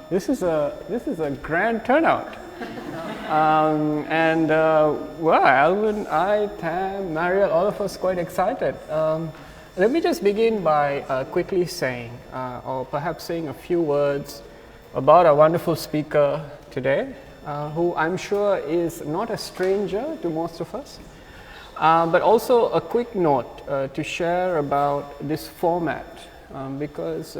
This is a grand turnout. Well, Alwin, I, Tam, Mariel, all of us quite excited. Let me just begin by quickly saying, or perhaps saying a few words about our wonderful speaker today, who I'm sure is not a stranger to most of us, but also a quick note to share about this format, because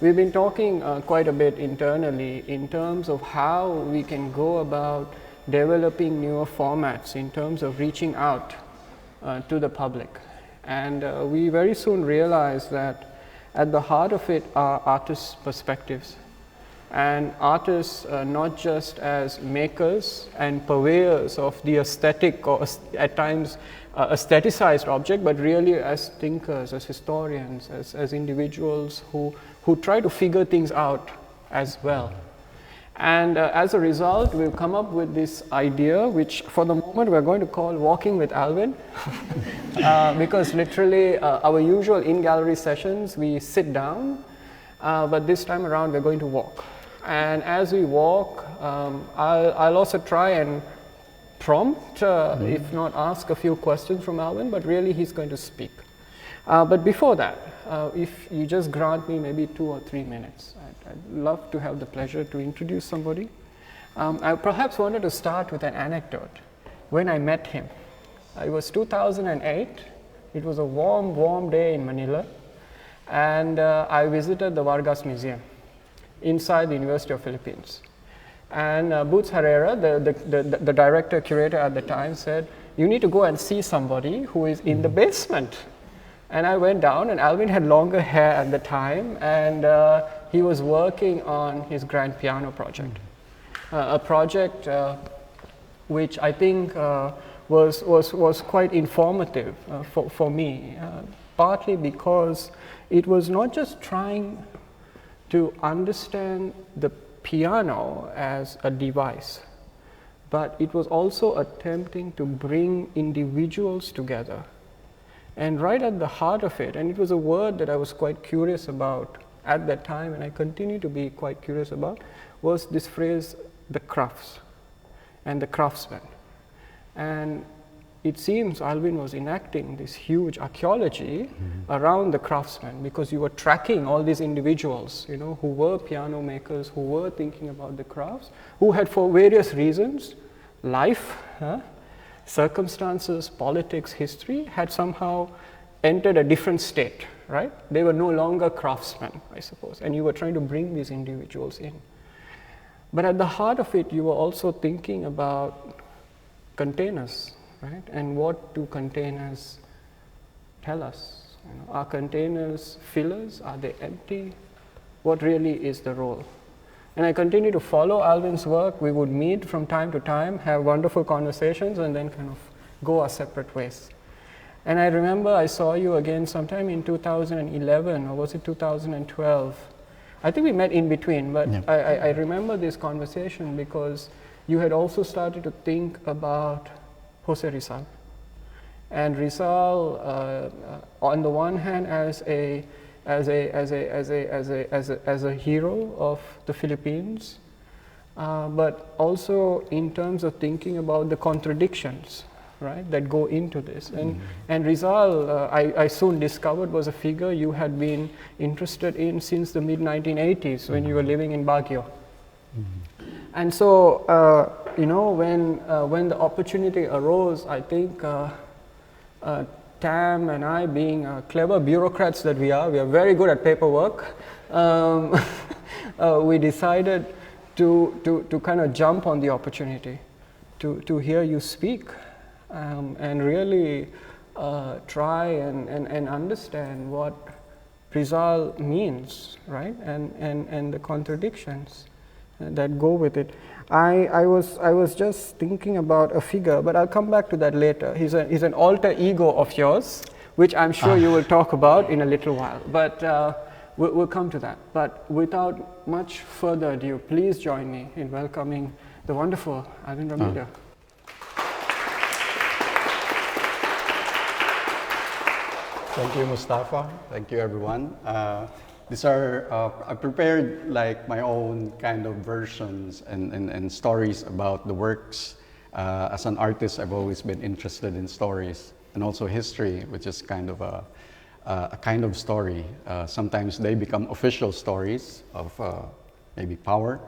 we've been talking quite a bit internally in terms of how we can go about developing newer formats in terms of reaching out to the public. And we very soon realized that at the heart of it are artists' perspectives. And artists not just as makers and purveyors of the aesthetic or at times aestheticized object, but really as thinkers, as historians, as individuals who try to figure things out as well. And as a result, we've come up with this idea, which for the moment we're going to call Walking with Alwin, because literally our usual in-gallery sessions, we sit down, but this time around we're going to walk. And as we walk, I'll also try and prompt, if not ask a few questions from Alwin, but really he's going to speak. But before that, if you just grant me maybe 2 or 3 minutes, I'd love to have the pleasure to introduce somebody. I perhaps wanted to start with an anecdote. When I met him, it was 2008. It was a warm, warm day in Manila, and I visited the Vargas Museum inside the University of Philippines. And Boots Herrera, the director, curator at the time, said, "You need to go and see somebody who is in the basement." And I went down, and Alwin had longer hair at the time, and he was working on his grand piano project. A project which I think was quite informative for me, partly because it was not just trying to understand the piano as a device, but it was also attempting to bring individuals together. And right at the heart of it, and it was a word that I was quite curious about at that time, and I continue to be quite curious about, was this phrase, the crafts and the craftsman. And it seems Alwin was enacting this huge archaeology around the craftsman, because you were tracking all these individuals, you know, who were piano makers, who were thinking about the crafts, who had, for various reasons, life, circumstances, politics, history, had somehow entered a different state, right? They were no longer craftsmen, I suppose, and you were trying to bring these individuals in. But at the heart of it, you were also thinking about containers, right? And what do containers tell us? You know, are containers fillers? Are they empty? What really is the role? And I continue to follow Alwin's work. We would meet from time to time, have wonderful conversations, and then kind of go our separate ways. And I remember I saw you again sometime in 2011, or was it 2012? I think we met in between, but yeah. I remember this conversation because you had also started to think about Jose Rizal. And Rizal, on the one hand, as a hero of the Philippines, but also in terms of thinking about the contradictions, right, that go into this. And Rizal, I soon discovered, was a figure you had been interested in since the mid-1980s when you were living in Baguio. And so, you know, when the opportunity arose, I think Tam and I, being clever bureaucrats that we are very good at paperwork. We decided to kind of jump on the opportunity to hear you speak, and really try and understand what Rizal means, right? And the contradictions that go with it. I was just thinking about a figure, but I'll come back to that later. He's an alter ego of yours, which I'm sure you will talk about in a little while. But we'll come to that. But without much further ado, please join me in welcoming the wonderful Alwin Reamillo. Thank you, Mustafa. Thank you, everyone. These are, I prepared like my own kind of versions and stories about the works. As an artist, I've always been interested in stories and also history, which is kind of a kind of story. Sometimes they become official stories of maybe power,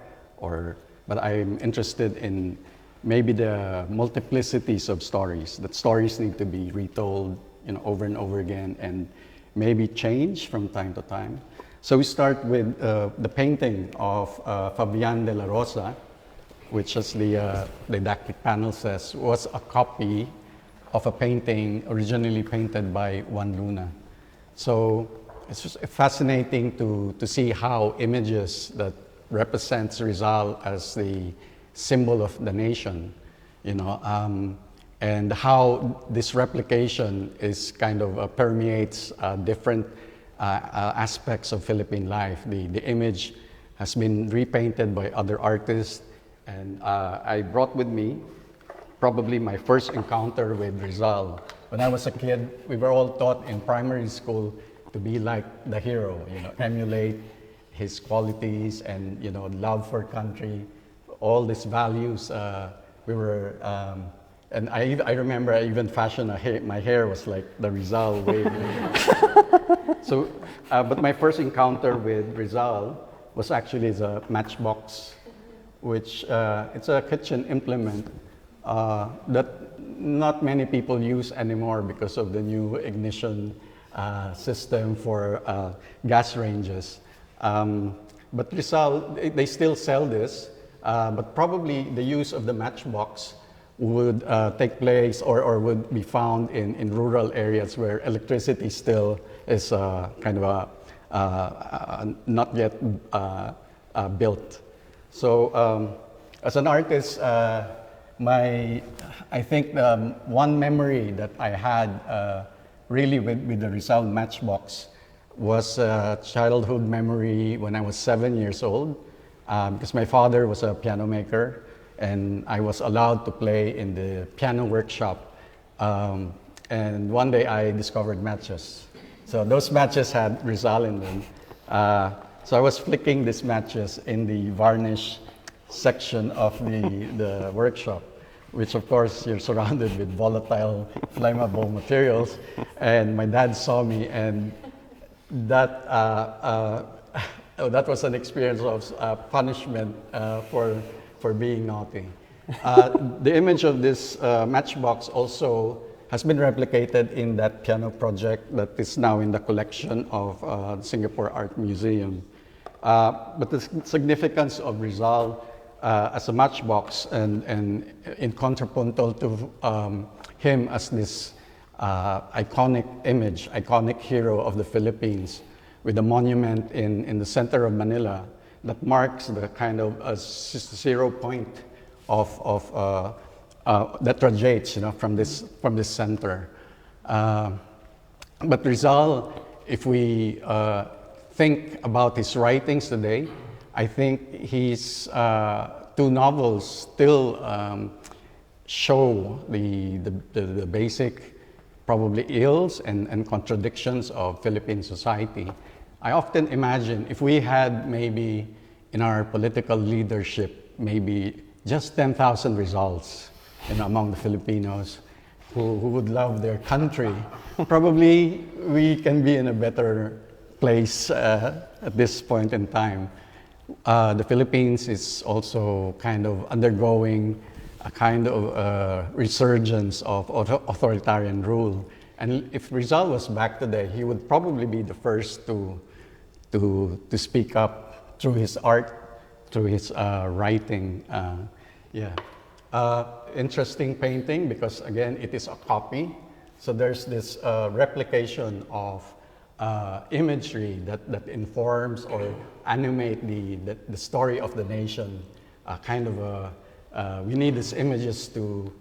but I'm interested in maybe the multiplicities of stories, that stories need to be retold, over and over again, and maybe change from time to time. So we start with the painting of Fabian de la Rosa, which, as the didactic panel says, was a copy of a painting originally painted by Juan Luna. So it's just fascinating to see how images that represents Rizal as the symbol of the nation, and how this replication is kind of permeates different aspects of Philippine life. The image has been repainted by other artists, and I brought with me probably my first encounter with Rizal. When I was a kid, we were all taught in primary school to be like the hero, emulate his qualities and love for country, all these values. We were, and I remember I even fashioned my hair was like the Rizal way. So, but my first encounter with Rizal was actually the matchbox, which it's a kitchen implement that not many people use anymore because of the new ignition system for gas ranges. But Rizal, they still sell this, but probably the use of the matchbox would take place or would be found in rural areas where electricity still is kind of not yet built. So as an artist, I think one memory that I had really with the Rizal matchbox was a childhood memory when I was 7 years old, because my father was a piano maker and I was allowed to play in the piano workshop. And one day I discovered matches. So those matches had Rizal in them. So I was flicking these matches in the varnish section of the workshop, which of course you're surrounded with volatile, flammable materials. And my dad saw me, and that was an experience of punishment for being naughty. The image of this matchbox also has been replicated in that piano project that is now in the collection of the Singapore Art Museum. But the significance of Rizal as a matchbox and in contrapuntal to him as this iconic image, iconic hero of the Philippines, with a monument in the center of Manila that marks the kind of a 0 point of that radiates, from this center. But Rizal, if we think about his writings today, I think his two novels still show the basic probably ills and contradictions of Philippine society. I often imagine if we had maybe in our political leadership maybe just 10,000 Rizals among the Filipinos who would love their country, probably we can be in a better place at this point in time. The Philippines is also kind of undergoing a kind of resurgence of authoritarian rule. And if Rizal was back today, he would probably be the first to speak up through his art, through his writing. Interesting painting because, again, it is a copy. So there's this replication of imagery that informs or animate the story of the nation. We need these images to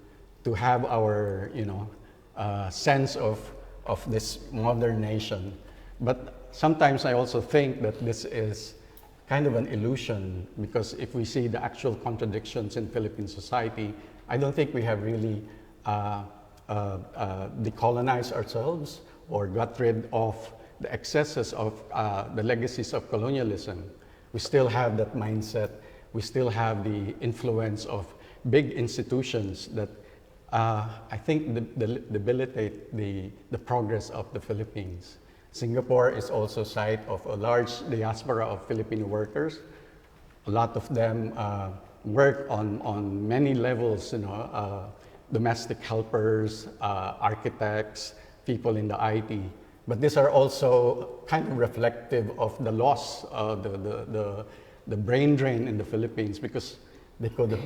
have our sense of this modern nation. But sometimes I also think that this is kind of an illusion, because if we see the actual contradictions in Philippine society, I don't think we have really decolonized ourselves or got rid of the excesses of the legacies of colonialism. We still have that mindset. We still have the influence of big institutions that I think debilitate the progress of the Philippines. Singapore is also site of a large diaspora of Filipino workers. A lot of them work on many levels, domestic helpers, architects, people in the IT. But these are also kind of reflective of the loss, the brain drain in the Philippines, because they could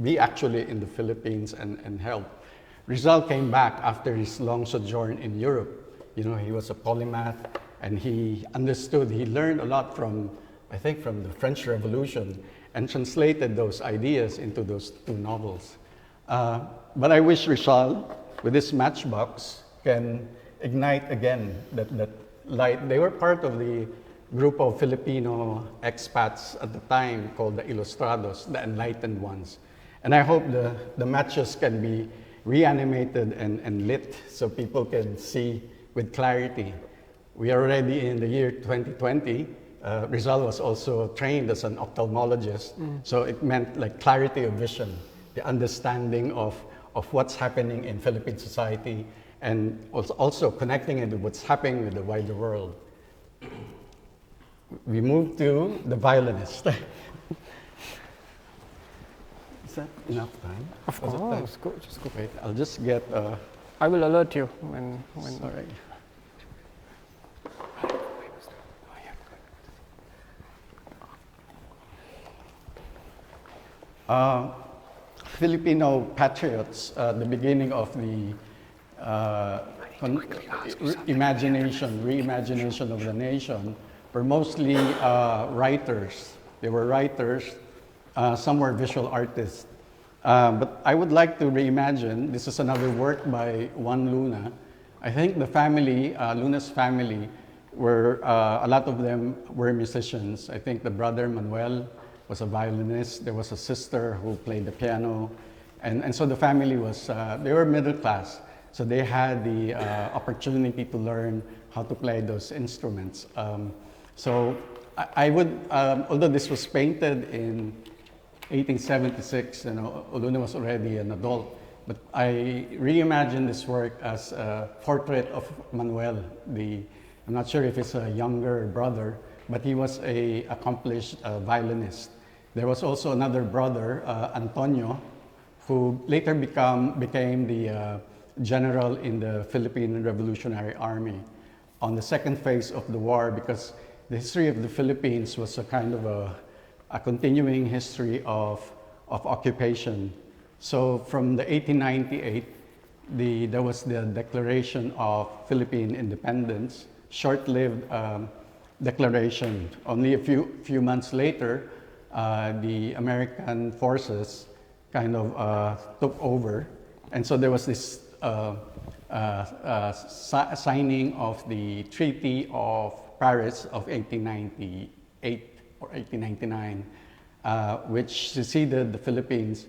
be actually in the Philippines and help. Rizal came back after his long sojourn in Europe. He was a polymath, and he understood, he learned a lot from, I think, from the French Revolution, and translated those ideas into those two novels. But I wish Rizal, with this matchbox, can ignite again that light. They were part of the group of Filipino expats at the time called the Ilustrados, the enlightened ones. And I hope the matches can be reanimated and lit so people can see with clarity. We are already in the year 2020. Rizal was also trained as an ophthalmologist, so it meant like clarity of vision, the understanding of what's happening in Philippine society, and also connecting it with what's happening with the wider world. We move to the violinist. Is that enough time? Of course, go, just go. Wait, I'll just get. I will alert you when. Sorry. Filipino patriots, the beginning of the reimagination of the nation, were mostly writers. They were writers, some were visual artists. But I would like to reimagine, this is another work by Juan Luna. I think the family, Luna's family, a lot of them were musicians. I think the brother Manuel was a violinist. There was a sister who played the piano. And so the family was, they were middle class. So they had the opportunity to learn how to play those instruments. So I would, although this was painted in 1876, Luna was already an adult, but I reimagined this work as a portrait of Manuel. I'm not sure if it's a younger brother, but he was an accomplished violinist. There was also another brother, Antonio, who later became the general in the Philippine Revolutionary Army on the second phase of the war, because the history of the Philippines was a kind of a continuing history of occupation. So from the 1898, there was the Declaration of Philippine Independence, short-lived declaration. Only a few months later, the American forces kind of took over. And so there was this signing of the Treaty of Paris of 1898 or 1899, which seceded the Philippines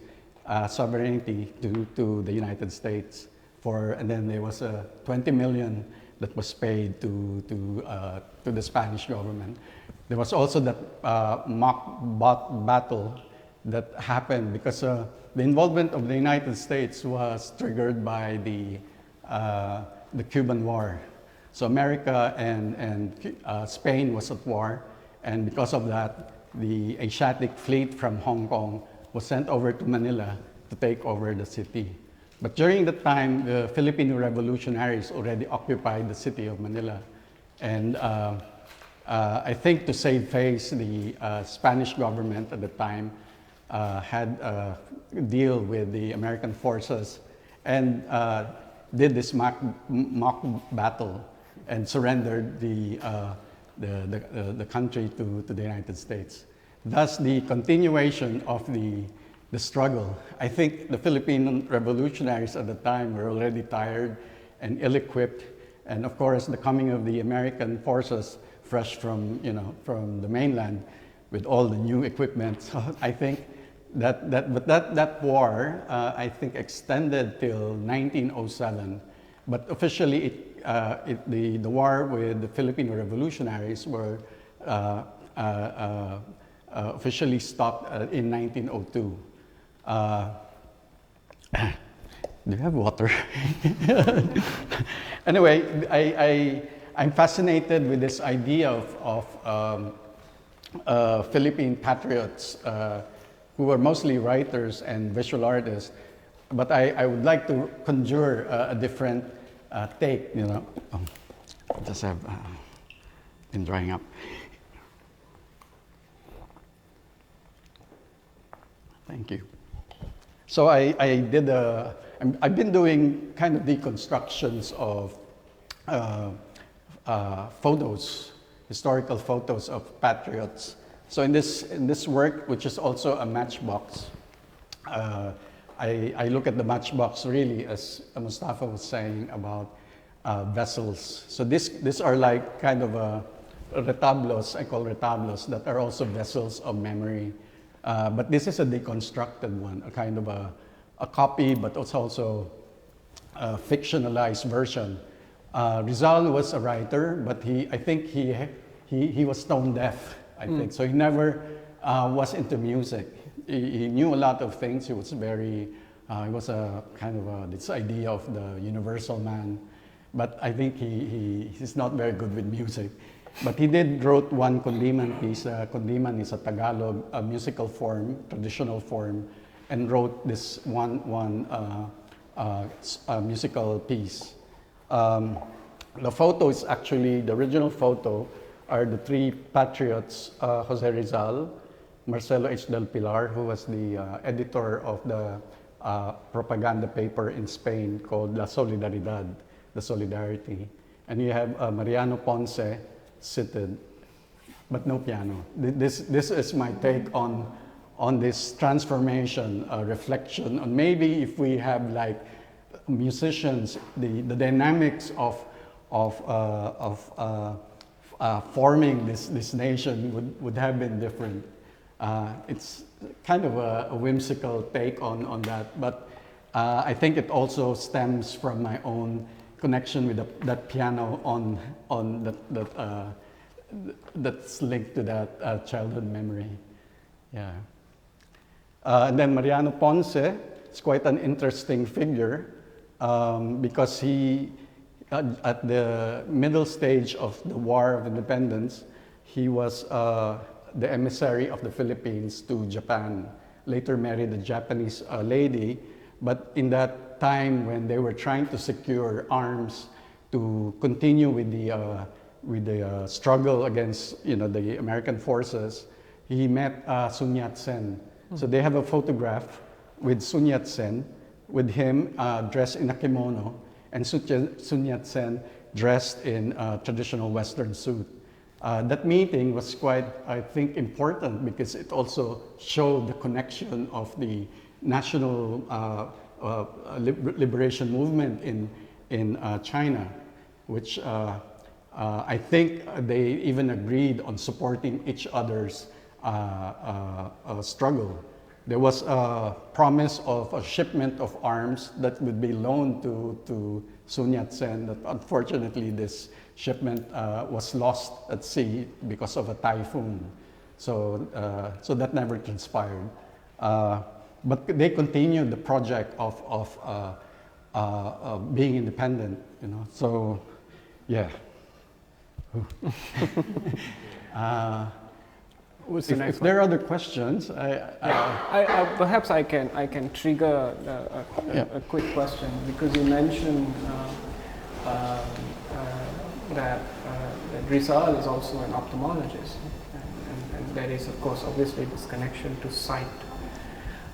sovereignty to the United States. And then there was a 20 million that was paid to the Spanish government. There was also that mock battle that happened because the involvement of the United States was triggered by the Cuban War. So America and Spain was at war, and because of that, the Asiatic fleet from Hong Kong was sent over to Manila to take over the city. But during that time, the Filipino revolutionaries already occupied the city of Manila. And I think to save face, the Spanish government at the time had a deal with the American forces and did this mock battle and surrendered the country to the United States. Thus, the continuation of the struggle. I think the Philippine revolutionaries at the time were already tired and ill-equipped, and of course, the coming of the American forces, fresh from the mainland, with all the new equipment. So I think that war, I think, extended till 1907, but officially the war with the Filipino revolutionaries were officially stopped in 1902. Do you have water? Anyway, I'm fascinated with this idea of Philippine patriots who were mostly writers and visual artists, but I would like to conjure a different take, you know. Just have been drying up. Thank you. So I've been doing kind of deconstructions of photos, historical photos of patriots. So in this work, which is also a matchbox, I look at the matchbox really, as Mustafa was saying, about vessels. So these are like kind of retablos, I call retablos, that are also vessels of memory. But this is a deconstructed one, a kind of a copy, but also a fictionalized version. Rizal was a writer, but I think he was tone deaf, I think. So he never was into music. He knew a lot of things. He was he was a kind of this idea of the universal man, but I think he's not very good with music. But he wrote one kundiman piece. Kundiman is a Tagalog musical form, traditional form, and wrote this one musical piece. The photo is actually, the original photo are the three patriots, Jose Rizal, Marcelo H. del Pilar, who was the editor of the propaganda paper in Spain called La Solidaridad, the Solidarity. And you have Mariano Ponce seated, but no piano. This is my take on this transformation, reflection on maybe if we have like musicians, the dynamics of forming this nation would have been different. It's kind of a whimsical take on that, but I think it also stems from my own connection with that piano that's linked to that childhood memory. Yeah. And then Mariano Ponce is quite an interesting figure because he, at the middle stage of the War of Independence, he was the emissary of the Philippines to Japan. Later married a Japanese lady, but in that time when they were trying to secure arms to continue with the struggle against the American forces, he met Sun Yat-sen. So they have a photograph with Sun Yat-sen, with him dressed in a kimono, and Sun Yat-sen dressed in a traditional Western suit. That meeting was quite, I think, important because it also showed the connection of the national liberation movement in China, which I think they even agreed on supporting each other's struggle. There was a promise of a shipment of arms that would be loaned to Sun Yat-sen. That unfortunately, this shipment was lost at sea because of a typhoon. So that never transpired. But they continued the project of being independent. So yeah. If there are other questions, perhaps I can trigger a quick question, because you mentioned that Rizal is also an ophthalmologist, and there is, of course, obviously this connection to sight.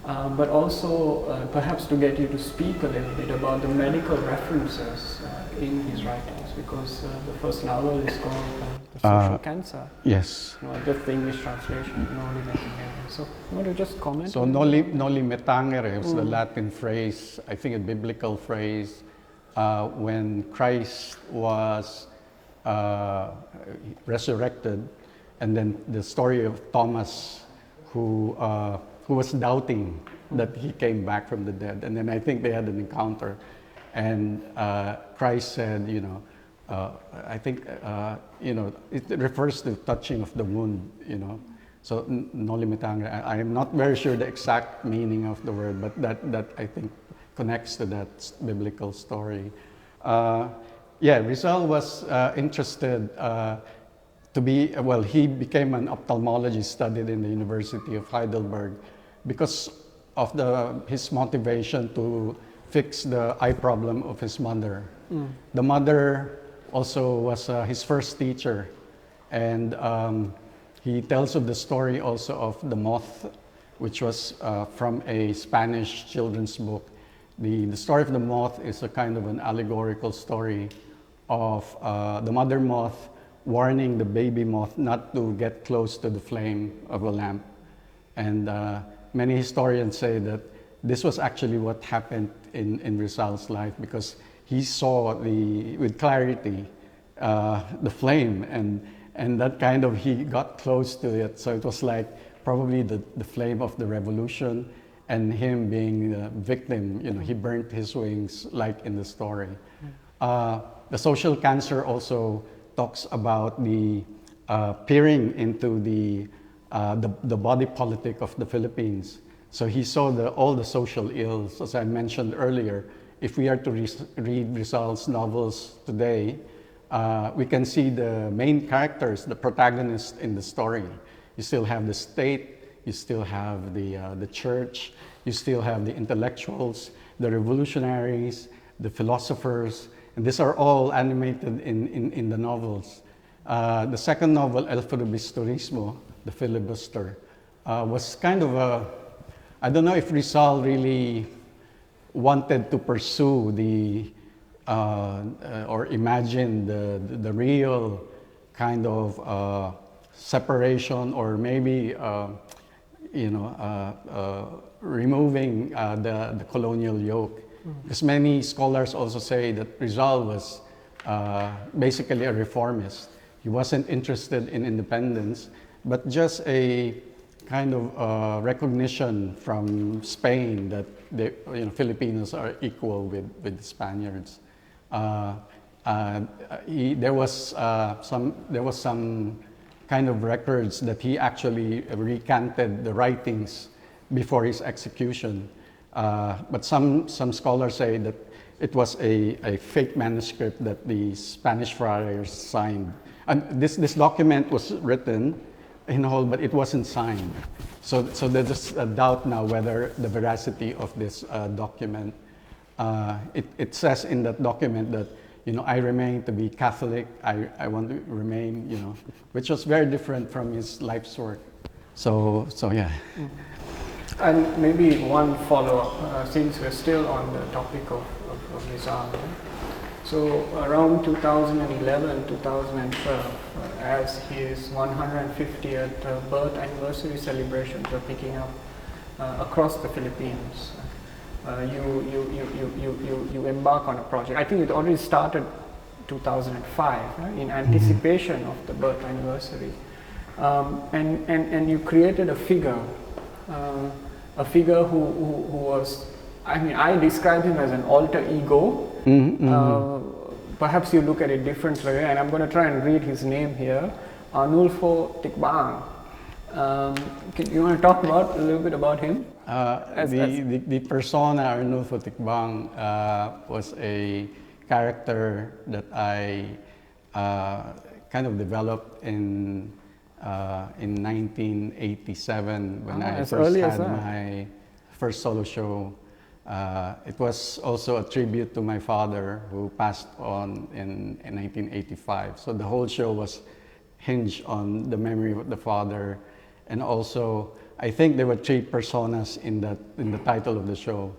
But also perhaps to get you to speak a little bit about the medical references in his writings, because the first novel is called The Social Cancer. Yes. Just the English translation, Noli Me Tangere. So you want to just comment? So Noli Me Tangere was the Latin phrase, I think a biblical phrase, when Christ was resurrected, and then the story of Thomas who was doubting that he came back from the dead. And then I think they had an encounter, and Christ said, I think, it refers to touching of the wound, So, no limitang. I am not very sure the exact meaning of the word, but that I think connects to that biblical story. Rizal was interested he became an ophthalmologist, studied in the University of Heidelberg because of his motivation to fix the eye problem of his mother. The mother also was his first teacher, and he tells of the story also of the moth, which was from a Spanish children's book. The story of the moth is a kind of an allegorical story of the mother moth warning the baby moth not to get close to the flame of a lamp. And many historians say that this was actually what happened in Rizal's life, because he saw with clarity the flame, and that kind of, he got close to it. So it was like probably the flame of the revolution, and him being the victim, he burnt his wings like in the story. The social cancer also talks about the peering into the body politic of the Philippines. So he saw all the social ills, as I mentioned earlier. If we are to read Rizal's novels today, we can see the main characters, the protagonists in the story. You still have the state, you still have the church, you still have the intellectuals, the revolutionaries, the philosophers, and these are all animated in the novels. The second novel, El Filibusterismo, The Filibuster, was kind of I don't know if Rizal really wanted to pursue or imagine the real kind of separation, or maybe removing the colonial yoke. Because many scholars also say that Rizal was basically a reformist. He wasn't interested in independence, but just a kind of recognition from Spain that the Filipinos are equal with the Spaniards. There was some kind of records that he actually recanted the writings before his execution. But some scholars say that it was a fake manuscript that the Spanish friars signed. And this document was written in whole, but it wasn't signed. So there's a doubt now whether the veracity of this document. It says in that document that, I remain to be Catholic, I want to remain, which was very different from his life's work. So yeah. And maybe one follow-up, since we're still on the topic of Rizal. So around 2011, 2012, as his 150th birth anniversary celebrations are picking up across the Philippines, you embark on a project. I think it already started 2005, right, in anticipation of the birth anniversary, and you created a figure who was, I describe him as an alter ego. Perhaps you look at it differently, and I'm going to try and read his name here, Arnulfo Tikbang. You want to talk a little bit about him? The persona Arnulfo Tikbang was a character that I kind of developed in 1987 when I first had my first solo show. It was also a tribute to my father, who passed on in 1985. So the whole show was hinged on the memory of the father, and also I think there were three personas in the title of the show.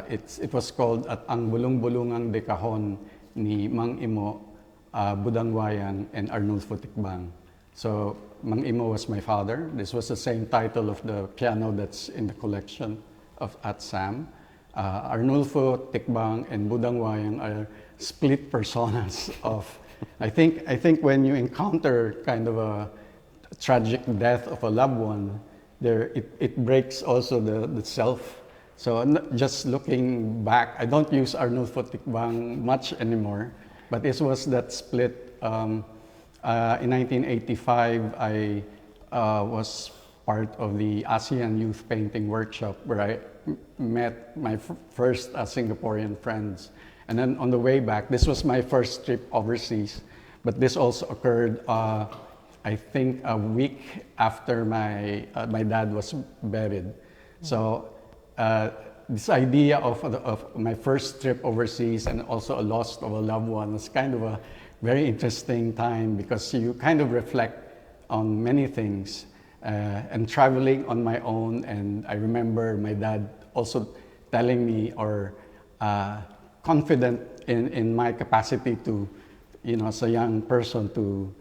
It was called At Ang Bulung-Bulungang de Cajon ni Mang Imo, Budangwayan, and Arnulfo Tikbang. So Mang Imo was my father. This was the same title of the piano that's in the collection at SAM. Arnulfo Tikbang and Budangwayan are split personas of, I think when you encounter kind of a tragic death of a loved one, it breaks also the self. So just looking back, I don't use Arnulfo Tikbang much anymore, But it was that split. In 1985, I was part of the ASEAN Youth Painting Workshop where I met my first Singaporean friends. And then on the way back, this was my first trip overseas, but this also occurred, I think, a week after my dad was buried. So this idea of my first trip overseas and also a loss of a loved one was kind of a very interesting time because you kind of reflect on many things. And traveling on my own, and I remember my dad also telling me or confident in my capacity to, as a young person to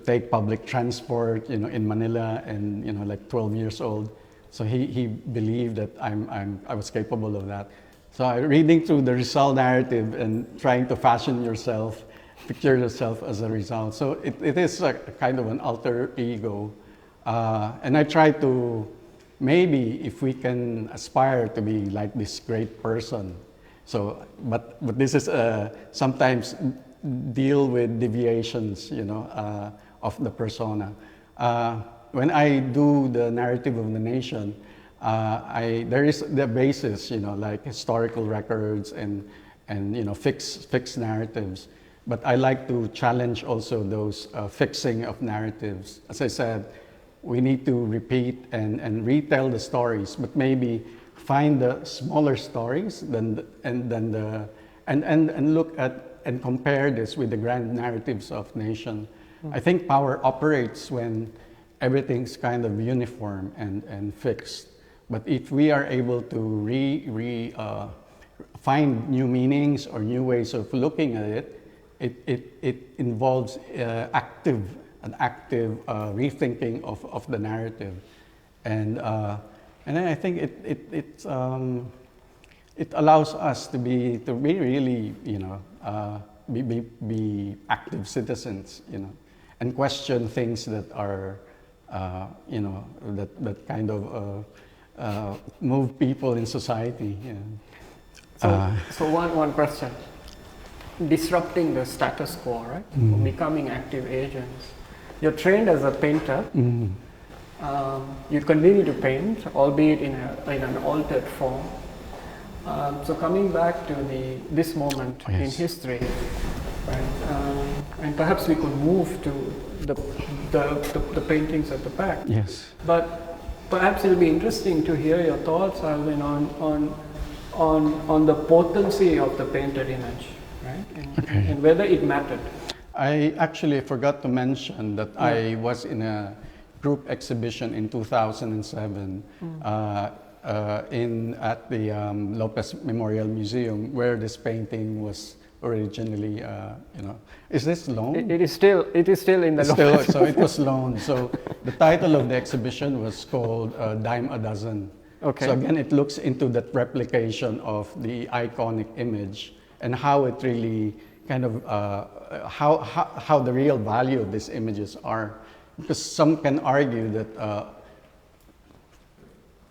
take public transport, in Manila, and like 12 years old. So he believed that I was capable of that. So reading through the Rizal narrative and trying to fashion yourself, picture yourself as a Rizal. So it is a kind of an alter ego. And I try to, maybe if we can aspire to be like this great person. So, but this is sometimes deal with deviations, of the persona. When I do the narrative of the nation, there is the basis, like historical records and fixed narratives. But I like to challenge also those fixing of narratives. As I said, we need to repeat and retell the stories, but maybe find the smaller stories and look at and compare this with the grand narratives of nation. I think power operates when everything's kind of uniform and fixed. But if we are able to find new meanings or new ways of looking at it, it involves an active rethinking of the narrative, and then I think it allows us to be really be active citizens, and question things that are that kind of move people in society. So one question. Disrupting the status quo, right? Becoming active agents. You're trained as a painter. You continue to paint, albeit in an altered form. So coming back to this moment in history, right? And perhaps we could move to the paintings at the back. Yes. But perhaps it'll be interesting to hear your thoughts, Alwin, on the potency of the painted image, right? And whether it mattered. I actually forgot to mention that I was in a group exhibition in 2007 at the Lopez Memorial Museum, where this painting was originally, is this loaned? It is still in the Lopez. So it was loaned. So the title of the exhibition was called Dime a Dozen. Okay. So again, it looks into that replication of the iconic image and how it really kind of how the real value of these images are, because some can argue that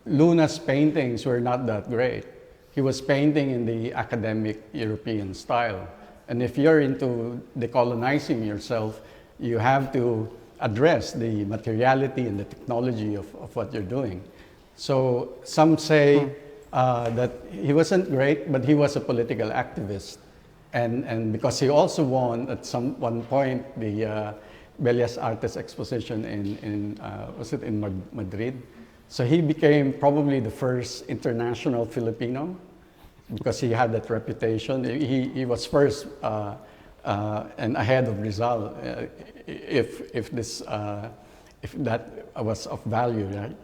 Luna's paintings were not that great. He was painting in the academic European style, and if you're into decolonizing yourself, you have to address the materiality and the technology of what you're doing. So some say that he wasn't great, but he was a political activist. And because he also won at one point the Bellas Artes exposition in Madrid. So he became probably the first international Filipino because he had that reputation. He was first and ahead of Rizal, if that was of value, right?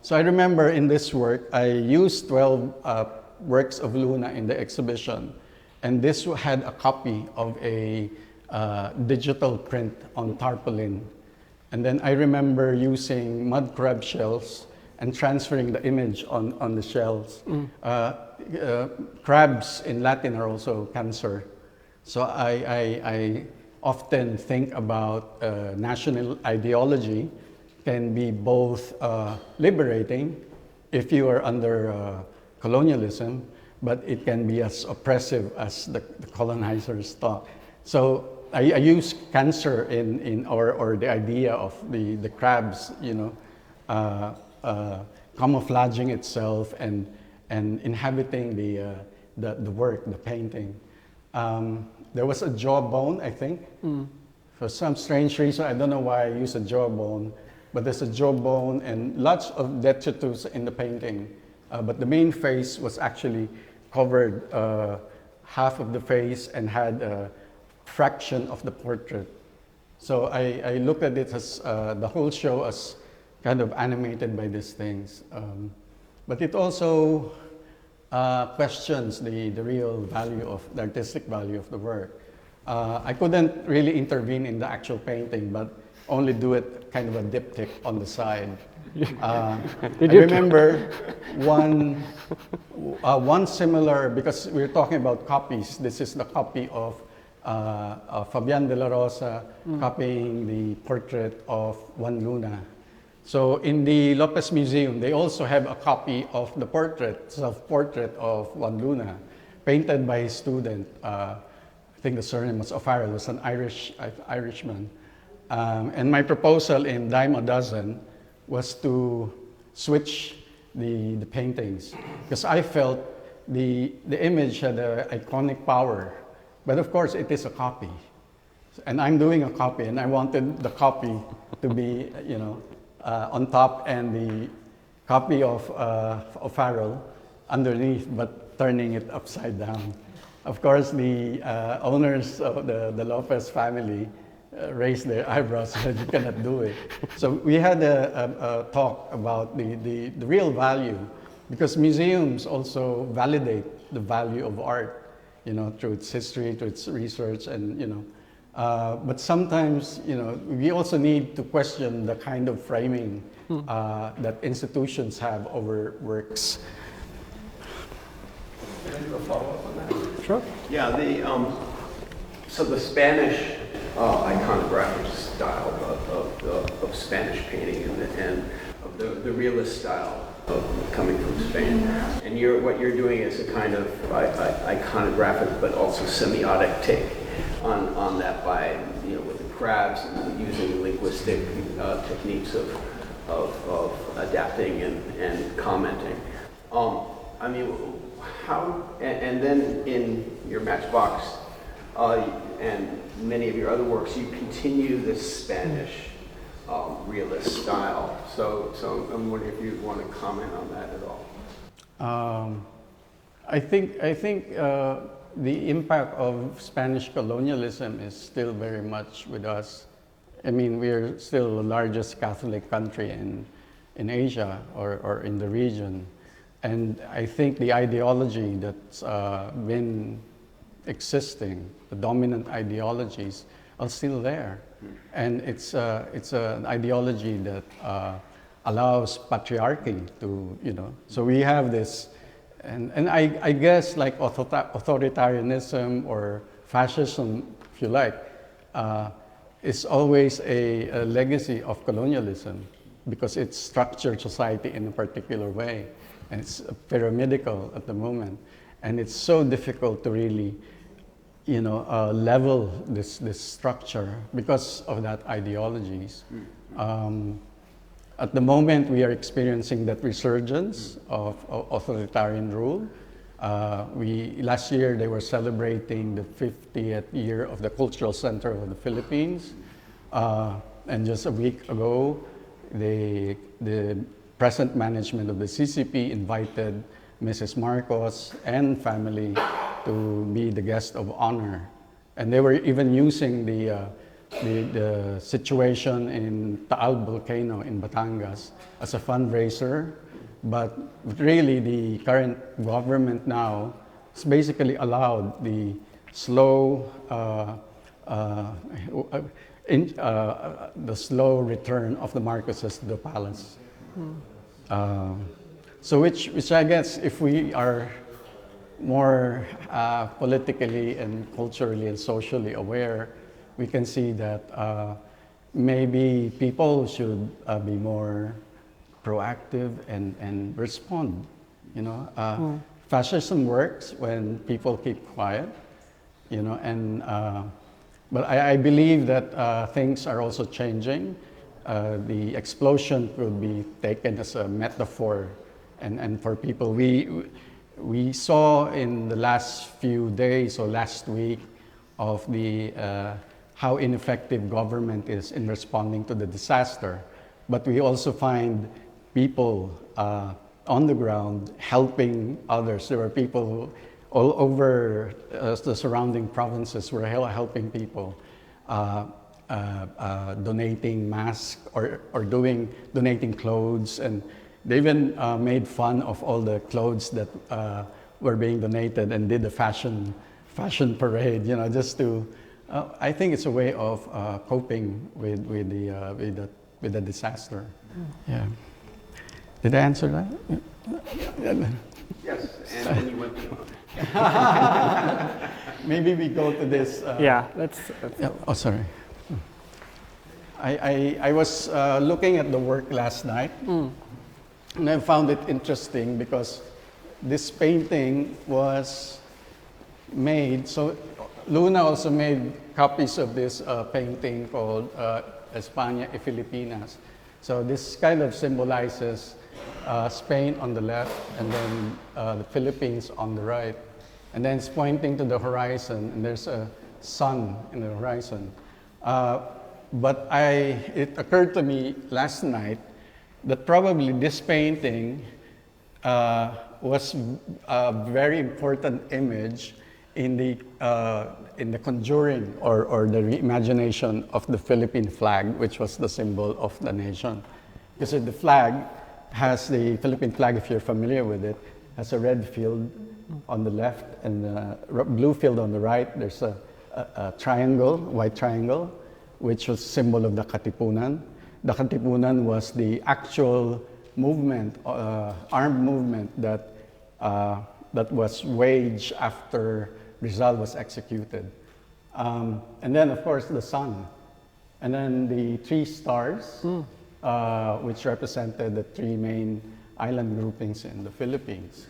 So I remember in this work, I used 12 works of Luna in the exhibition. And this had a copy of a digital print on tarpaulin. And then I remember using mud crab shells and transferring the image on the shells. Crabs in Latin are also cancer. So I often think about national ideology can be both liberating if you are under colonialism, but it can be as oppressive as the colonizers thought. So I use cancer or the idea of the crabs, camouflaging itself and inhabiting the work, the painting. There was a jawbone, I think. For some strange reason, I don't know why I use a jawbone, but there's a jawbone and lots of detritus in the painting. But the main face was actually covered half of the face and had a fraction of the portrait. So I looked at it as the whole show as kind of animated by these things. But it also questions the real value of the artistic value of the work. I couldn't really intervene in the actual painting, but only do it kind of a diptych on the side. I remember one similar, because we're talking about copies. This is the copy of Fabian de la Rosa copying the portrait of Juan Luna. So in the Lopez Museum, they also have a copy of the self-portrait of Juan Luna, painted by his student. I think the surname was O'Farrell, was an Irishman. And my proposal in Dime a Dozen was to switch the paintings, because I felt the image had an iconic power, but of course it is a copy. And I'm doing a copy, and I wanted the copy to be, on top, and the copy of O'Farrell underneath, but turning it upside down. Of course, the owners of the Lopez family raised their eyebrows and said, "You cannot do it." So we had a talk about the real value, because museums also validate the value of art, through its history, through its research, and but sometimes, we also need to question the kind of framing that institutions have over works. Can I do a follow-up on that? Sure. Yeah, so the Spanish iconographic style of Spanish painting and of the realist style coming from Spain, and what you're doing is a kind of iconographic but also semiotic take on that by with the crabs and using linguistic techniques of adapting and commenting. I mean, how and then in your Matchbox and many of your other works, you continue this Spanish realist style. So I'm wondering if you want to comment on that at all. I think the impact of Spanish colonialism is still very much with us. I mean, we're still the largest Catholic country in Asia or in the region. And I think the ideology that's been existing, the dominant ideologies, are still there. And it's an ideology that allows patriarchy to, so we have this, and I guess like authoritarianism or fascism, if you like, is always a legacy of colonialism, because it structured society in a particular way. And it's pyramidal at the moment. And it's so difficult to really, level this structure because of that ideologies. At the moment, we are experiencing that resurgence of authoritarian rule. Last year, they were celebrating the 50th year of the Cultural Center of the Philippines. And just a week ago, the present management of the CCP invited Mrs. Marcos and family to be the guest of honor. And they were even using the situation in Taal volcano in Batangas as a fundraiser. But really, the current government now has basically allowed the slow return of the Marcoses to the palace. So which I guess, if we are more politically and culturally and socially aware, we can see that maybe people should be more proactive and respond. fascism works when people keep quiet, you know, and but I believe that things are also changing. The explosion could be taken as a metaphor, and for people, we saw in the last few days or last week of the how ineffective government is in responding to the disaster, but we also find people on the ground helping others. There were people all over the surrounding provinces were helping people, donating masks or donating clothes, and they even made fun of all the clothes that were being donated and did a fashion parade, you know, just to. I think it's a way of coping with the disaster. Yeah. Did I answer that? Yes, and you went beyond. Maybe we go to this. Yeah, let's. Oh, sorry. I was looking at the work last night, and I found it interesting because this painting was made. So Luna also made copies of this painting called España y Filipinas. So this kind of symbolizes Spain on the left, and then the Philippines on the right. And then it's pointing to the horizon, and there's a sun in the horizon. But it occurred to me last night that probably this painting was a very important image in the conjuring or the reimagination of the Philippine flag, which was the symbol of the nation. Because the flag has the Philippine flag, if you're familiar with it, has a red field on the left and a blue field on the right. There's a triangle, white triangle, which was symbol of the Katipunan. The Katipunan was the actual movement, armed movement that was waged after Rizal was executed. And then, of course, the sun. And then the three stars, which represented the three main island groupings in the Philippines.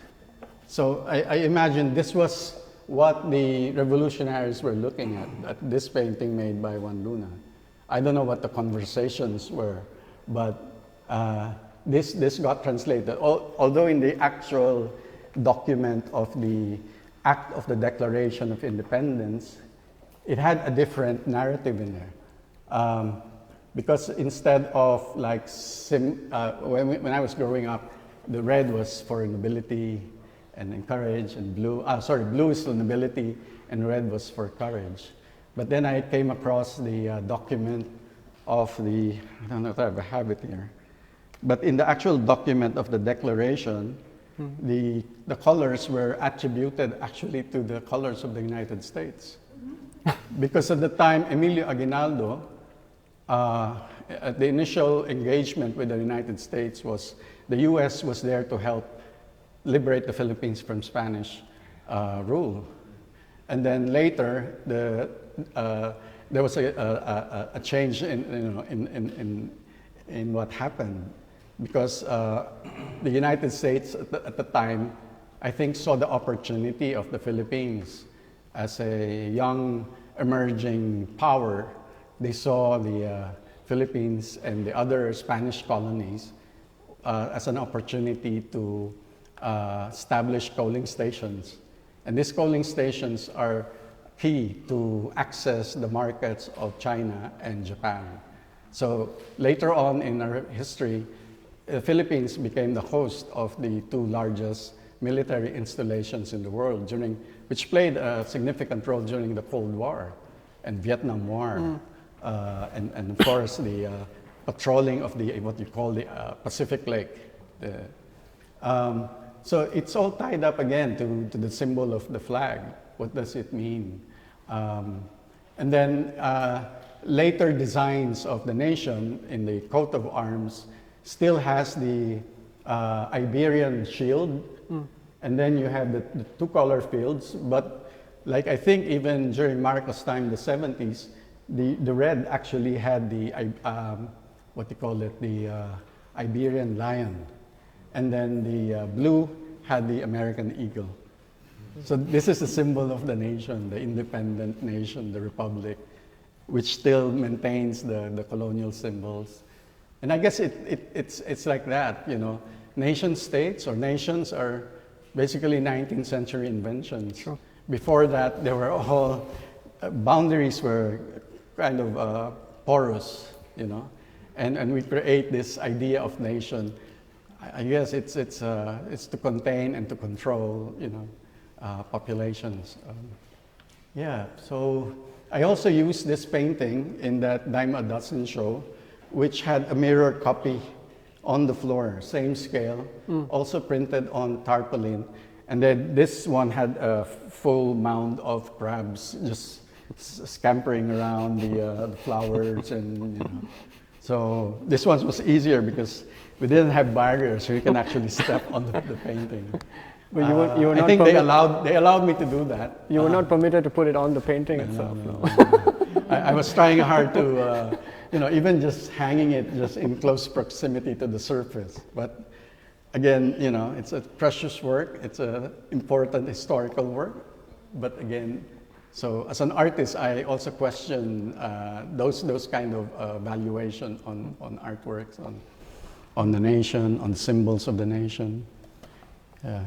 So I imagine this was what the revolutionaries were looking at this painting made by Juan Luna. I don't know what the conversations were, but this got translated. Although in the actual document of the Act of the Declaration of Independence, it had a different narrative in there. Because instead of like, when I was growing up, the red was for nobility and courage, and blue is for nobility, and red was for courage. But then I came across the document of I don't know if I have it here, but in the actual document of the Declaration, the colors were attributed actually to the colors of the United States. Because at the time, Emilio Aguinaldo, the initial engagement with the United States was the U.S. was there to help liberate the Philippines from Spanish rule. And then later, there was a change in what happened, because the United States at the time, I think, saw the opportunity of the Philippines as a young emerging power. They saw the Philippines and the other Spanish colonies as an opportunity to establish coaling stations. And these coaling stations are key to access the markets of China and Japan. So later on in our history, the Philippines became the host of the two largest military installations in the world, which played a significant role during the Cold War and Vietnam War, and of course the patrolling of what you call the Pacific Lake. So it's all tied up again to the symbol of the flag. What does it mean? And then later designs of the nation in the coat of arms still has the Iberian shield, and then you have the two color fields. But like I think even during Marcos' time, the 70s, the red actually had the what you call it, the Iberian lion, and then the blue had the American eagle. So this is the symbol of the nation, the independent nation, the republic, which still maintains the colonial symbols. And I guess it's like that, you know. Nation states or nations are basically 19th century inventions. Sure. Before that, they were all, boundaries were kind of porous, you know. And we create this idea of nation. I guess it's to contain and to control, you know, populations. Yeah, so I also used this painting in that Dime a Dozen show, which had a mirror copy on the floor, same scale, also printed on tarpaulin. And then this one had a full mound of crabs just scampering around the flowers, and you know. So this one was easier because we didn't have barriers, so you can actually step on the painting. But you were not I think they allowed me to do that. You were not permitted to put it on the painting itself. No. I was trying hard to, you know, even just hanging it just in close proximity to the surface. But again, you know, it's a precious work. It's an important historical work. But again, so as an artist, I also question those kind of valuation on artworks, on the nation, on symbols of the nation. Yeah.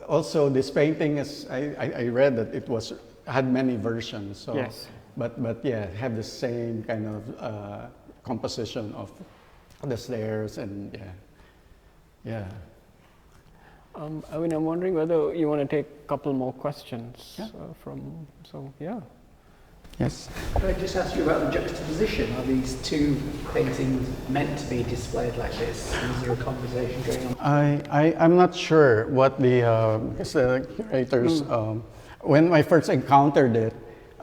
Also this painting is, I read that it had many versions. So, yes. But yeah, have the same kind of composition of the stairs, and yeah. I mean, I'm wondering whether you want to take a couple more questions yeah. Yes. Could I just ask you about the juxtaposition? Are these two paintings meant to be displayed like this? Is there a conversation going on? I'm not sure what the curators, when I first encountered it,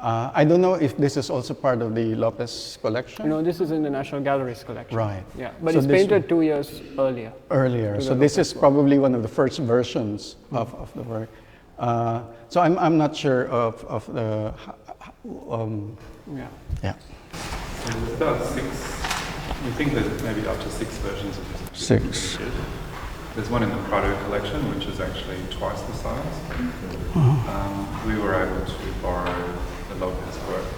I don't know if this is also part of the Lopez collection. No, this is in the National Gallery's collection. Right. Yeah, but So it's painted 2 years earlier. So this is probably one of the first versions of the work. So I'm not sure of the. Yeah. So there's about 6. We think there's maybe up to 6 versions of this. 6. There's one in the Prado collection, which is actually twice the size. We were able to borrow the Lopez work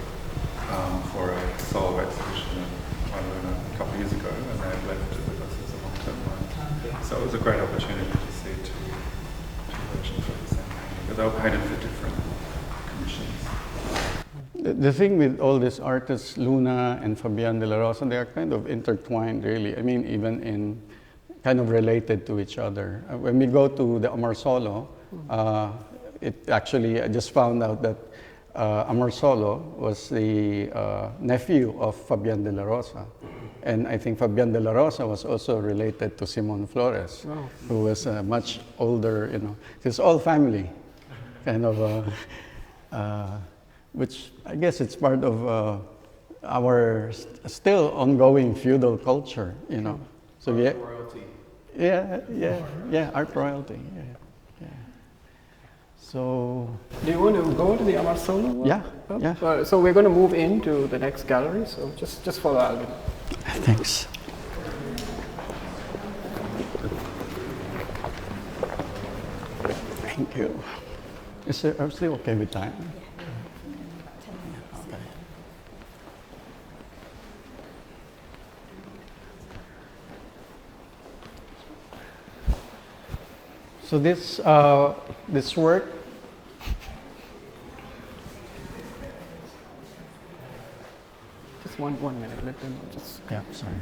for a solo exhibition at Juan Luna a couple of years ago, and they left it with us as a long-term loan. So it was a great opportunity to see two versions of the same painting, but they were painted for different commissions. The thing with all these artists, Luna and Fabian de la Rosa, they are kind of intertwined, really. I mean, even in kind of related to each other. When we go to the Amarsolo, it actually, I just found out that Amarsolo was the nephew of Fabian de la Rosa. And I think Fabian de la Rosa was also related to Simon Flores, who was much older, you know. It's all family, kind of, which I guess it's part of our still ongoing feudal culture, you know. So art royalty. Yeah, art royalty, yeah. So. Do you want to go to the Amarsolo? Yeah. So we're going to move into the next gallery, so just follow Alvin. Thanks. Thank you. Are we still okay with time? Okay. So this work, Just one minute, let them just. yeah, sorry.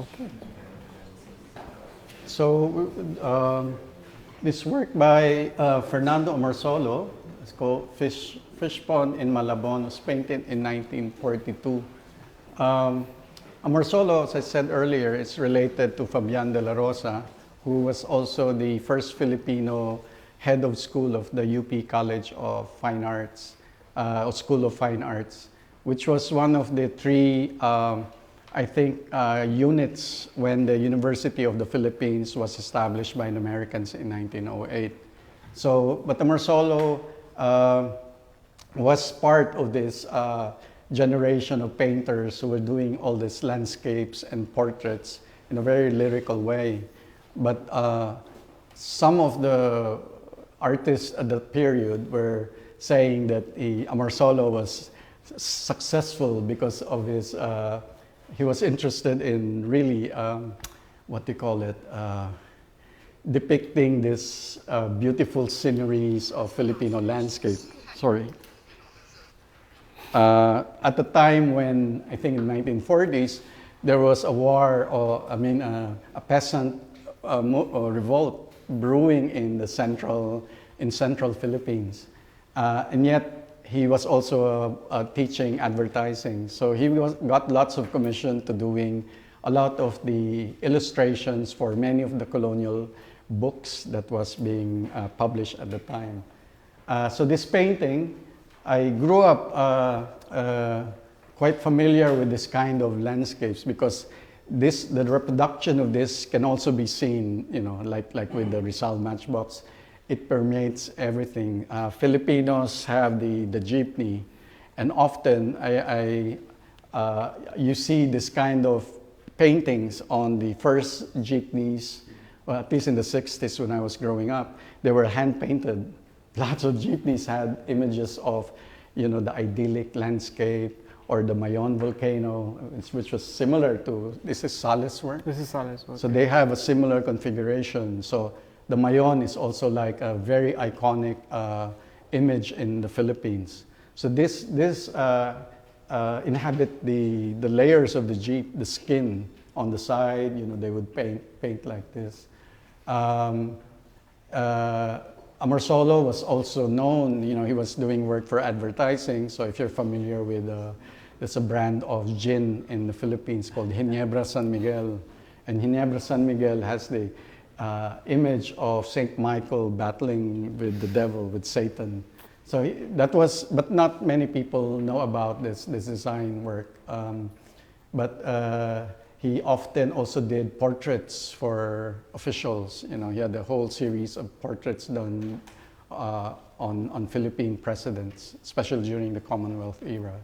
Okay. So this work by Fernando Amarsolo, it's called Fish Pond in Malabon, was painted in 1942. Amarsolo, as I said earlier, is related to Fabian de la Rosa, who was also the first Filipino head of school of the UP College of Fine Arts, or School of Fine Arts, which was one of the 3, I think, units when the University of the Philippines was established by the Americans in 1908. So, but Amarsolo was part of this generation of painters who were doing all these landscapes and portraits in a very lyrical way. But some of the artists at that period were saying that Amorsolo was successful because of his, he was interested in really, what do you call it, depicting this beautiful sceneries of Filipino landscape. Sorry. At the time when, I think in the 1940s, there was a war, or a peasant revolt brewing in central Philippines. And yet he was also teaching advertising. So he got lots of commission to doing a lot of the illustrations for many of the colonial books that was being published at the time. So this painting, I grew up quite familiar with this kind of landscapes because the reproduction of this can also be seen, like with the Rizal Matchbox. It permeates everything. Filipinos have the jeepney, and often you see this kind of paintings on the first jeepneys. Well, at least in the 60s when I was growing up, they were hand painted. Lots of jeepneys had images of, the idyllic landscape or the Mayon volcano, which was similar to, this is Sales work. This is Sales work. So they have a similar configuration. So the Mayon is also like a very iconic image in the Philippines. So this inhabit the layers of the jeep, the skin on the side, they would paint like this. Amorsolo was also known, he was doing work for advertising. So if you're familiar with, there's a brand of gin in the Philippines called Ginebra San Miguel. And Ginebra San Miguel has the image of Saint Michael battling with the devil, with Satan. So that was, but not many people know about this design work. But he often also did portraits for officials. He had a whole series of portraits done on Philippine presidents, especially during the Commonwealth era.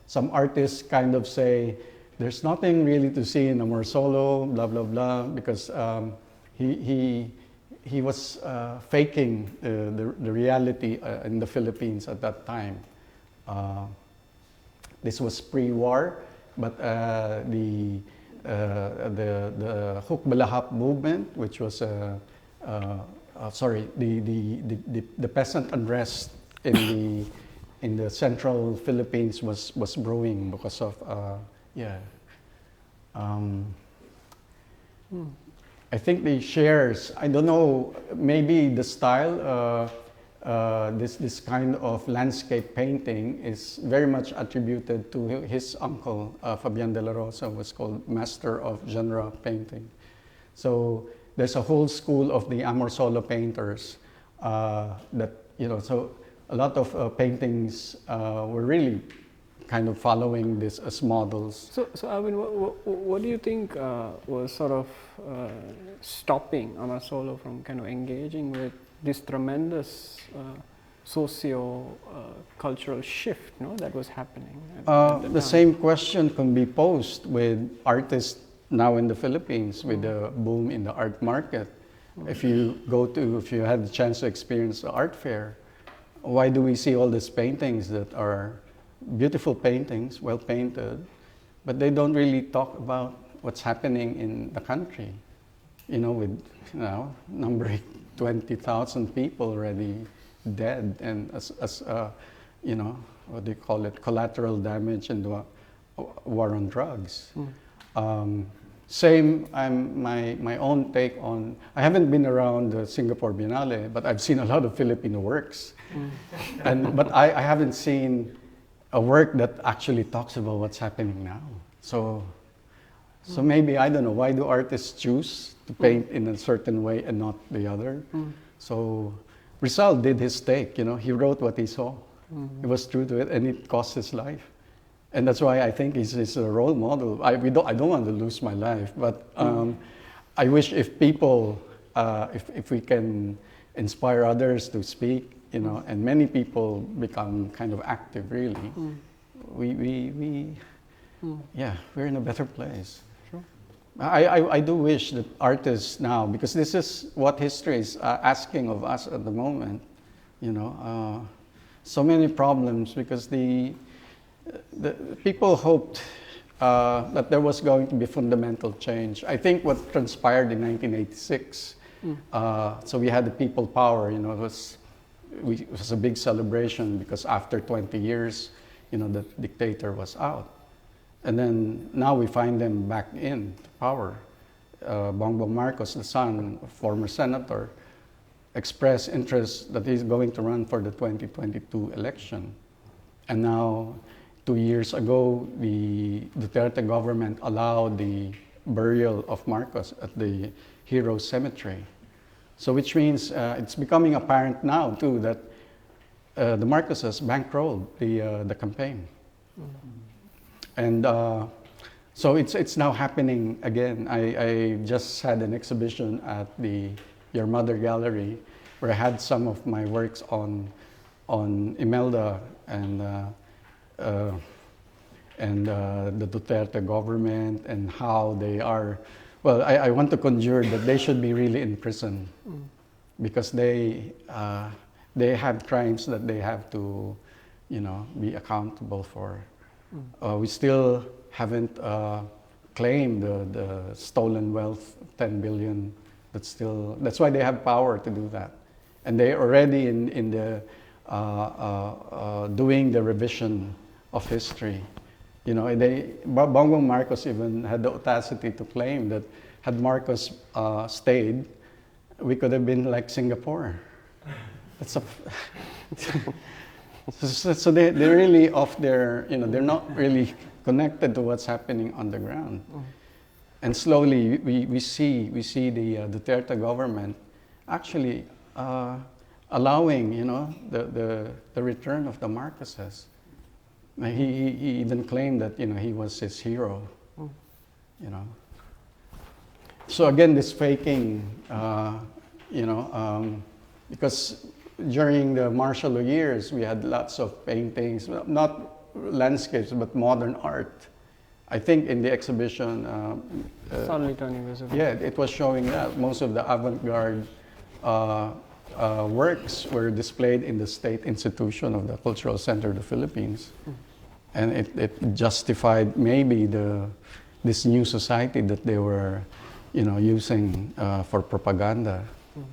Some artists kind of say, there's nothing really to see in Amorsolo, blah, blah, blah, because he was faking the reality in the Philippines at that time. This was pre-war. But the Hukbalahap movement, which was the peasant unrest in the central Philippines was brewing because of I think the shares, I don't know, maybe the style. This kind of landscape painting is very much attributed to his uncle, Fabian de la Rosa, was called Master of Genre Painting. So there's a whole school of the Amorsolo painters that, so a lot of paintings were really kind of following this as models. So Alwin, what do you think was sort of stopping Amorsolo from kind of engaging with this tremendous socio-cultural shift, that was happening? The same question can be posed with artists now in the Philippines with the boom in the art market. If you had the chance to experience the art fair, why do we see all these paintings that are beautiful paintings, well painted, but they don't really talk about what's happening in the country, with numbering 20,000 people already dead, and as what do you call it, collateral damage in the war on drugs. Same, my own take on, I haven't been around the Singapore Biennale, but I've seen a lot of Filipino works. But I haven't seen a work that actually talks about what's happening now. So maybe, I don't know, why do artists choose to paint in a certain way and not the other? So Rizal did his take, he wrote what he saw. It was true to it, and it cost his life. And that's why I think he's a role model. I don't want to lose my life, but I wish if people, if we can inspire others to speak you know, and many people become kind of active, really, yeah, we're in a better place. Sure. I do wish that artists now, because this is what history is asking of us at the moment, you know, so many problems, because the people hoped that there was going to be fundamental change. I think what transpired in 1986, so we had the people power, you know, it was a big celebration because after 20 years, you know, the dictator was out. And then now we find them back in power. Bongbong Marcos, the son, a former senator, expressed interest that he's going to run for the 2022 election. And now, 2 years ago, the Duterte government allowed the burial of Marcos at the Heroes Cemetery. So which means it's becoming apparent now too that the Marcoses bankrolled the campaign. And so it's now happening again. I just had an exhibition at the Your Mother Gallery where I had some of my works on Imelda and the Duterte government and how they are. Well, I want to conjure that they should be really in prison because they have crimes that they have to, you know, be accountable for. We still haven't claimed the stolen wealth, 10 billion. That's why they have power to do that, and they're already in the doing the revision of history. You know, Bongbong Marcos even had the audacity to claim that had Marcos stayed, we could have been like Singapore. So they're really off their, you know, they're not really connected to what's happening on the ground. And slowly we see the Duterte government actually allowing, you know, the return of the Marcoses. He even claimed that, you know, he was his hero, you know. So again, this faking, you know, because during the martial law years, we had lots of paintings, not landscapes, but modern art. I think in the exhibition, Suddenly Turning Visible. yeah, it was showing that most of the avant-garde works were displayed in the State Institution of the Cultural Center of the Philippines. And it justified maybe this new society that they were, you know, using for propaganda. You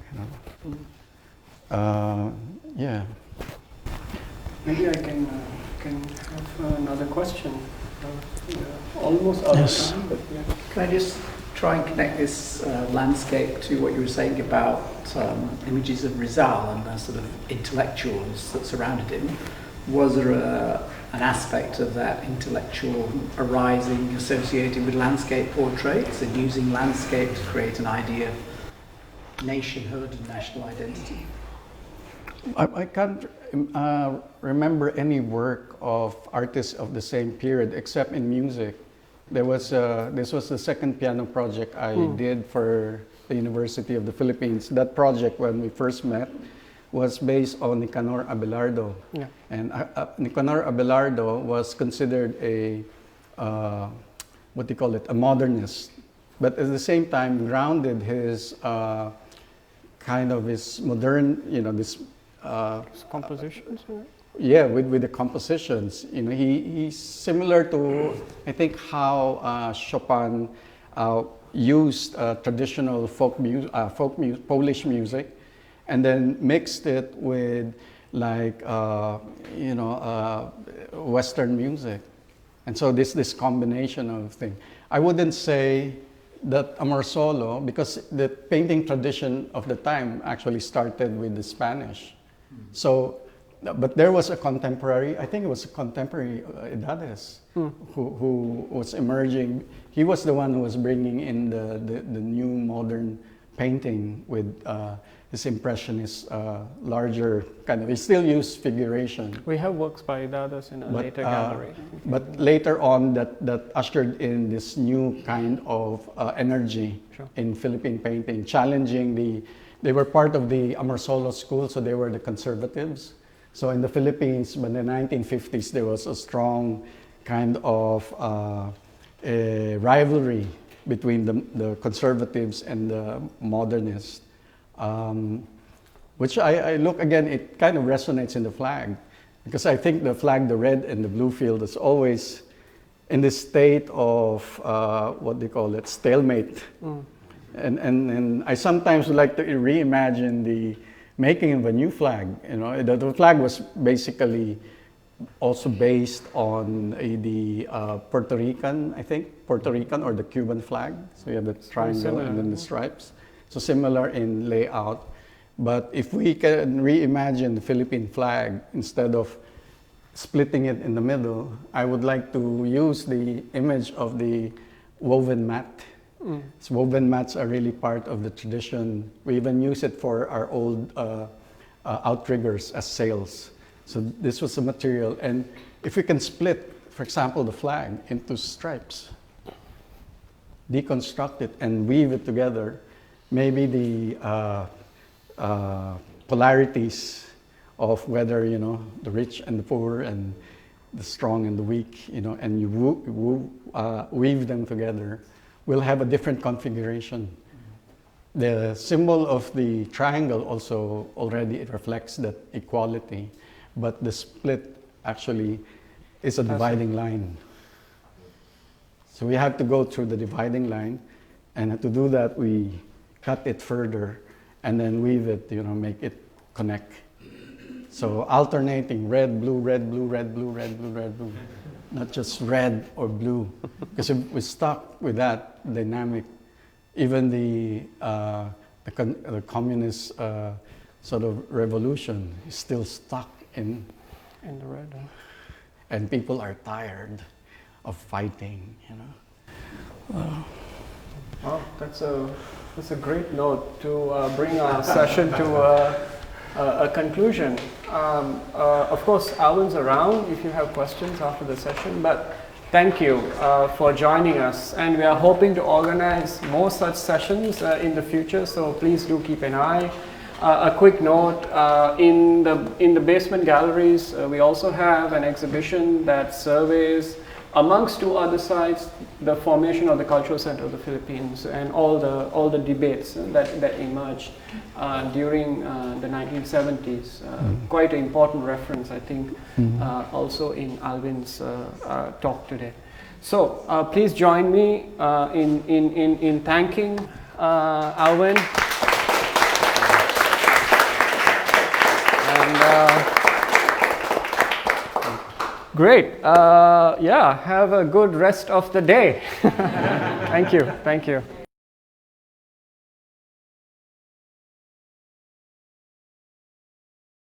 know. Yeah. Maybe I can have another question. Almost out of time, but yeah. Can I just try and connect this landscape to what you were saying about images of Rizal and the sort of intellectuals that surrounded him? Was there an aspect of that intellectual arising associated with landscape portraits and using landscape to create an idea of nationhood and national identity? I can't remember any work of artists of the same period except in music. This was the second piano project I did for the University of the Philippines. That project, when we first met, was based on Nicanor Abelardo. Yeah. And Nicanor Abelardo was considered a a modernist, but at the same time grounded his kind of his modern, you know, this Compositions? yeah, with the compositions. You know, he's similar to, I think, how Chopin used traditional Polish music, and then mixed it with like Western music, and so this combination of things. I wouldn't say that Amor Solo, because the painting tradition of the time actually started with the Spanish. So, but there was a contemporary, I think it was a contemporary Edades, who was emerging. He was the one who was bringing in the new modern painting with this impressionist, larger kind of, he still used figuration. We have works by Edades in a later gallery. But later on, that ushered in this new kind of energy in Philippine painting, challenging they were part of the Amorsolo school, so they were the conservatives. So in the Philippines, by the 1950s, there was a strong kind of a rivalry between the conservatives and the modernists, which I look again, it kind of resonates in the flag, because I think the flag, the red and the blue field, is always in this state of what they call it, stalemate. And I sometimes would like to reimagine the making of a new flag. You know, the flag was basically also based on the Puerto Rican, I think, Puerto Rican or the Cuban flag. So you have the triangle and then the stripes. So similar in layout. But if we can reimagine the Philippine flag, instead of splitting it in the middle, I would like to use the image of the woven mat. So woven mats are really part of the tradition. We even use it for our old outriggers as sails. So this was the material. And if we can split, for example, the flag into stripes, deconstruct it and weave it together, maybe the polarities of whether, you know, the rich and the poor and the strong and the weak, you know, and you weave them together, will have a different configuration. The symbol of the triangle also already, it reflects that equality, but the split actually is a dividing line. So we have to go through the dividing line, and to do that we cut it further and then weave it, you know, make it connect. So alternating red, blue, red, blue, red, blue, red, blue, red, blue. Not just red or blue, because if we're stuck with that dynamic, even the communist sort of revolution is still stuck in the red. And people are tired of fighting, you know. Well, that's a great note to bring our session to a conclusion. Of course, Alwin's around if you have questions after the session, but thank you for joining us, and we are hoping to organize more such sessions in the future, so please do keep an eye. A quick note, in the basement galleries, we also have an exhibition that surveys, amongst two other sites, the formation of the Cultural Center of the Philippines and all the debates that emerged during the 1970s. Quite an important reference, I think, also in Alwin's talk today. So please join me in thanking Alwin. Great. Yeah, have a good rest of the day. Thank you. Thank you.